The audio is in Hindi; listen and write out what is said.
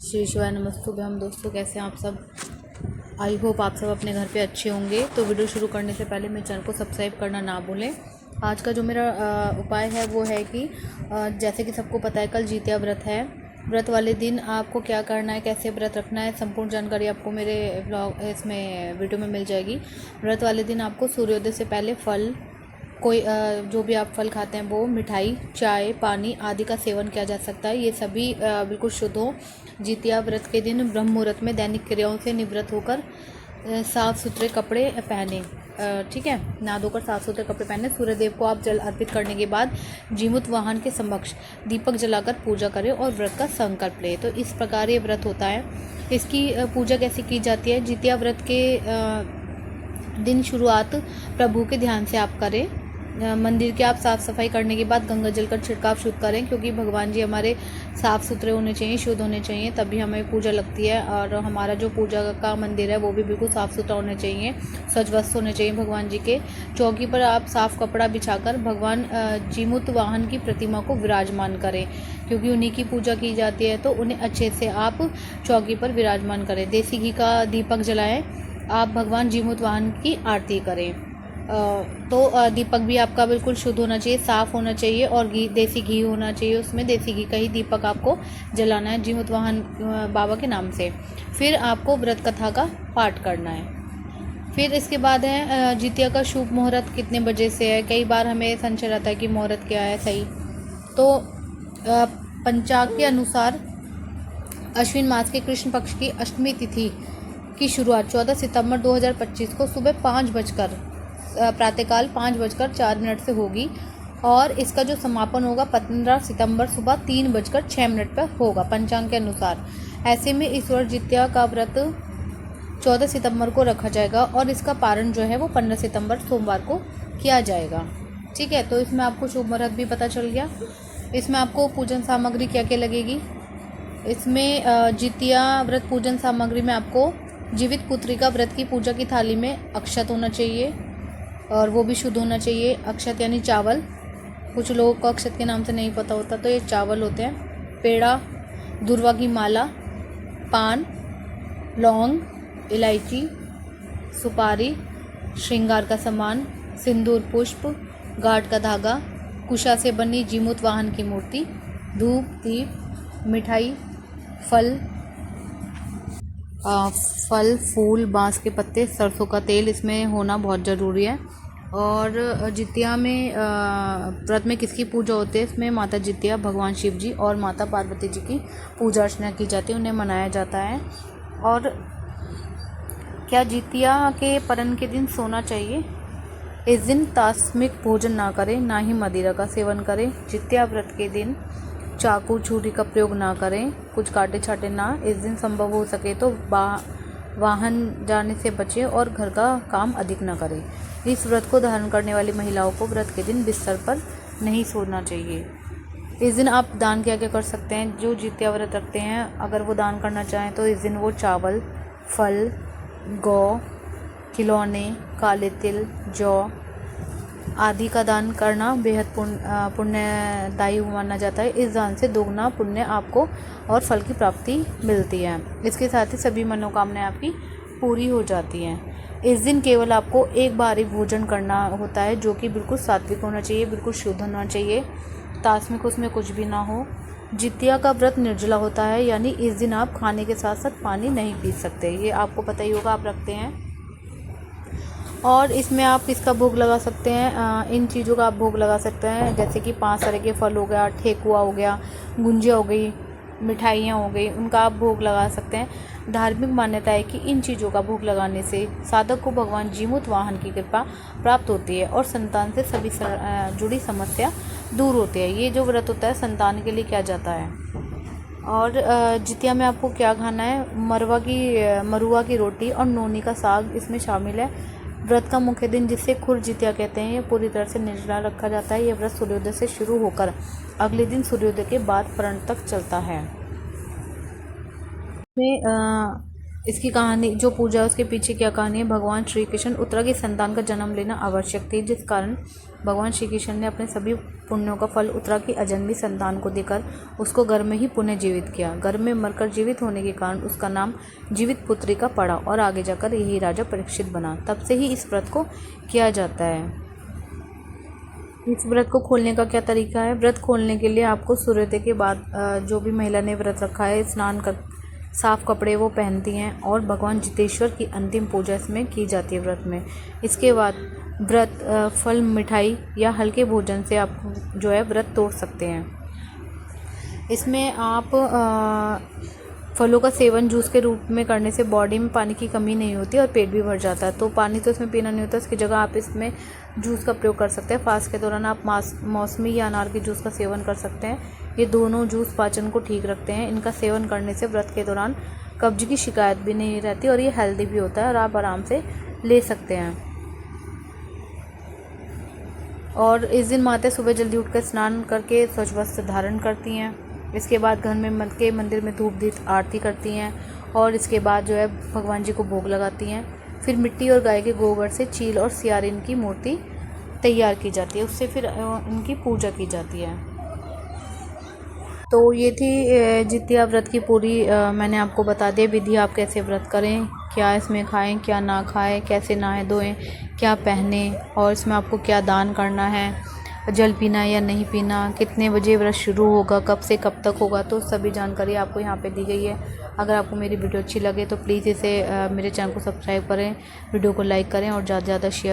श्री शिवाय नमस्तुभ्यं। हम दोस्तों कैसे हैं आप सब। आई होप आप सब अपने घर पे अच्छे होंगे। तो वीडियो शुरू करने से पहले मेरे चैनल को सब्सक्राइब करना ना भूलें। आज का जो मेरा उपाय है वो है कि जैसे कि सबको पता है कल जितिया व्रत है। व्रत वाले दिन आपको क्या करना है, कैसे व्रत रखना है, संपूर्ण जानकारी आपको मेरे ब्लॉग इसमें वीडियो में मिल जाएगी। व्रत वाले दिन आपको सूर्योदय से पहले फल, कोई जो भी आप फल खाते हैं वो, मिठाई, चाय, पानी आदि का सेवन किया जा सकता है। ये सभी बिल्कुल शुद्ध हो। जितिया व्रत के दिन ब्रह्म मुहूर्त में दैनिक क्रियाओं से निवृत्त होकर साफ़ सुथरे कपड़े पहने, ठीक है, नहा धोकर साफ़ सुथरे कपड़े पहने। सूर्यदेव को आप जल अर्पित करने के बाद जीमूत वाहन के समक्ष दीपक जलाकर पूजा करें और व्रत का संकल्प लें। तो इस प्रकार ये व्रत होता है। इसकी पूजा कैसे की जाती है। जितिया व्रत के दिन शुरुआत प्रभु के ध्यान से आप करें। मंदिर की आप साफ़ सफाई करने के बाद गंगा जल का छिड़काव शुद्ध करें, क्योंकि भगवान जी हमारे साफ़ सुथरे होने चाहिए, शुद्ध होने चाहिए, तभी हमें पूजा लगती है। और हमारा जो पूजा का मंदिर है वो भी बिल्कुल साफ़ सुथरा होना चाहिए, स्वच्छ वस्त्र होने चाहिए भगवान जी के। चौकी पर आप साफ़ कपड़ा बिछाकर भगवान जीमूत वाहन की प्रतिमा को विराजमान करें, क्योंकि उन्हीं की पूजा की जाती है। तो उन्हें अच्छे से आप चौकी पर विराजमान करें। देसी घी का दीपक जलाएँ, आप भगवान जीमूत वाहन की आरती करें। तो दीपक भी आपका बिल्कुल शुद्ध होना चाहिए, साफ़ होना चाहिए, और देसी घी होना चाहिए। उसमें देसी घी का ही दीपक आपको जलाना है जीमूत वाहन बाबा के नाम से। फिर आपको व्रत कथा का पाठ करना है। फिर इसके बाद है जितिया का शुभ मुहूर्त कितने बजे से है। कई बार हमें संशय रहता है कि मुहूर्त क्या है सही। तो पंचांग के अनुसार अश्विन मास के कृष्ण पक्ष की अष्टमी तिथि की शुरुआत 14 सितंबर 2025 को सुबह प्रातःकाल 5:04 से होगी, और इसका जो समापन होगा 15 सितंबर सुबह 3:06 पर होगा पंचांग के अनुसार। ऐसे में इस वर्ष जितिया का व्रत 14 सितंबर को रखा जाएगा और इसका पारण जो है वो 15 सितंबर सोमवार को किया जाएगा। ठीक है, तो इसमें आपको शुभ मुहूर्त भी पता चल गया। इसमें आपको पूजन सामग्री क्या क्या लगेगी। इसमें जितिया व्रत पूजन सामग्री में आपको जीवित पुत्री का व्रत की पूजा की थाली में अक्षत होना चाहिए, और वो भी शुद्ध होना चाहिए। अक्षत यानी चावल, कुछ लोगों को अक्षत के नाम से नहीं पता होता, तो ये चावल होते हैं। पेड़ा, दुर्वा की माला, पान, लौंग, इलायची, सुपारी, श्रृंगार का सामान, सिंदूर, पुष्प, गाठ का धागा, कुशा से बनी जीमूत वाहन की मूर्ति, धूप, दीप, मिठाई, फल, फूल, बांस के पत्ते, सरसों का तेल इसमें होना बहुत ज़रूरी है। और जितिया में व्रत में किसकी पूजा होती है। इसमें माता जितिया भगवान शिव जी और माता पार्वती जी की पूजा अर्चना की जाती है, उन्हें मनाया जाता है। और क्या जितिया के पर्व के दिन सोना चाहिए। इस दिन तामसिक भोजन ना करें, ना ही मदिरा का सेवन करें। जितिया व्रत के दिन चाकू छुरी का प्रयोग ना करें, कुछ काटे छाटे ना। इस दिन संभव हो सके तो वाहन जाने से बचें और घर का काम अधिक ना करें। इस व्रत को धारण करने वाली महिलाओं को व्रत के दिन बिस्तर पर नहीं सोना चाहिए। इस दिन आप दान क्या क्या कर सकते हैं। जो जितिया व्रत रखते हैं अगर वो दान करना चाहें तो इस दिन वो चावल, फल, गौ, खिलौने, काले तिल, जौ आदि का दान करना बेहद पुण्यदायी माना जाता है। इस दान से दोगुना पुण्य आपको और फल की प्राप्ति मिलती है। इसके साथ ही सभी मनोकामनाएं आपकी पूरी हो जाती हैं। इस दिन केवल आपको एक बार ही भोजन करना होता है, जो कि बिल्कुल सात्विक होना चाहिए, बिल्कुल शुद्ध होना चाहिए, तामसिक उसमें कुछ भी ना हो। जितिया का व्रत निर्जला होता है, यानी इस दिन आप खाने के साथ साथ पानी नहीं पी सकते। ये आपको पता ही होगा, आप रखते हैं। और इसमें आप इसका भोग लगा सकते हैं, इन चीज़ों का आप भोग लगा सकते हैं, जैसे कि 5 तरह के फल हो गया, ठेकुआ हो गया, गुंजिया हो गई, मिठाइयाँ हो गई, उनका आप भोग लगा सकते हैं। धार्मिक मान्यता है कि इन चीज़ों का भोग लगाने से साधक को भगवान जीमूत वाहन की कृपा प्राप्त होती है और संतान से सभी जुड़ी समस्या दूर होती है। ये जो व्रत होता है संतान के लिए किया जाता है। और जितिया में आपको क्या खाना है। मरुआ की रोटी और नोनी का साग इसमें शामिल है। व्रत का मुख्य दिन, जिसे खुर जितिया कहते हैं, ये पूरी तरह से निर्जला रखा जाता है। यह व्रत सूर्योदय से शुरू होकर अगले दिन सूर्योदय के बाद परण तक चलता है। में इसकी कहानी जो पूजा है उसके पीछे क्या कहानी है। भगवान श्री कृष्ण उत्तरा की संतान का जन्म लेना आवश्यक थी, जिस कारण भगवान श्री कृष्ण ने अपने सभी पुण्यों का फल उत्तरा की अजन्मी संतान को देकर उसको गर्भ में ही पुनः जीवित किया। गर्भ में मरकर जीवित होने के कारण उसका नाम जीवित पुत्री का पड़ा और आगे जाकर यही राजा परीक्षित बना। तब से ही इस व्रत को किया जाता है। इस व्रत को खोलने का क्या तरीका है। व्रत खोलने के लिए आपको सूर्योदय के बाद जो भी महिला ने व्रत रखा है स्नान कर साफ कपड़े वो पहनती हैं और भगवान जितेश्वर की अंतिम पूजा इसमें की जाती है व्रत में। इसके बाद व्रत फल मिठाई या हल्के भोजन से आप जो है व्रत तोड़ सकते हैं। इसमें आप फलों का सेवन जूस के रूप में करने से बॉडी में पानी की कमी नहीं होती और पेट भी भर जाता है। तो पानी तो इसमें पीना नहीं होता, इसकी जगह आप इसमें जूस का प्रयोग कर सकते हैं। फास्ट के दौरान आप मौसमी या अनार के जूस का सेवन कर सकते हैं। ये दोनों जूस पाचन को ठीक रखते हैं। इनका सेवन करने से व्रत के दौरान कब्ज की शिकायत भी नहीं रहती और ये हेल्दी भी होता है और आप आराम से ले सकते हैं। और इस दिन माता सुबह जल्दी उठकर स्नान करके स्वच्छ वस्त्र धारण करती हैं। इसके बाद घर में के मंदिर में धूप दीप आरती करती हैं और इसके बाद जो है भगवान जी को भोग लगाती हैं। फिर मिट्टी और गाय के गोबर से चील और सियारिन की मूर्ति तैयार की जाती है, उससे फिर इनकी पूजा की जाती है। तो ये थी जितिया व्रत की पूरी मैंने आपको बता दिया विधि, आप कैसे व्रत करें, क्या इसमें खाएं क्या ना खाएं, कैसे नहाएं धोएं, क्या पहने और इसमें आपको क्या दान करना है, जल पीना या नहीं पीना, कितने बजे व्रत शुरू होगा, कब से कब तक होगा, तो सभी जानकारी आपको यहाँ पे दी गई है। अगर आपको मेरी वीडियो अच्छी लगे तो प्लीज़ इसे मेरे चैनल को सब्सक्राइब करें, वीडियो को लाइक करें और ज़्यादा से ज़्यादा शेयर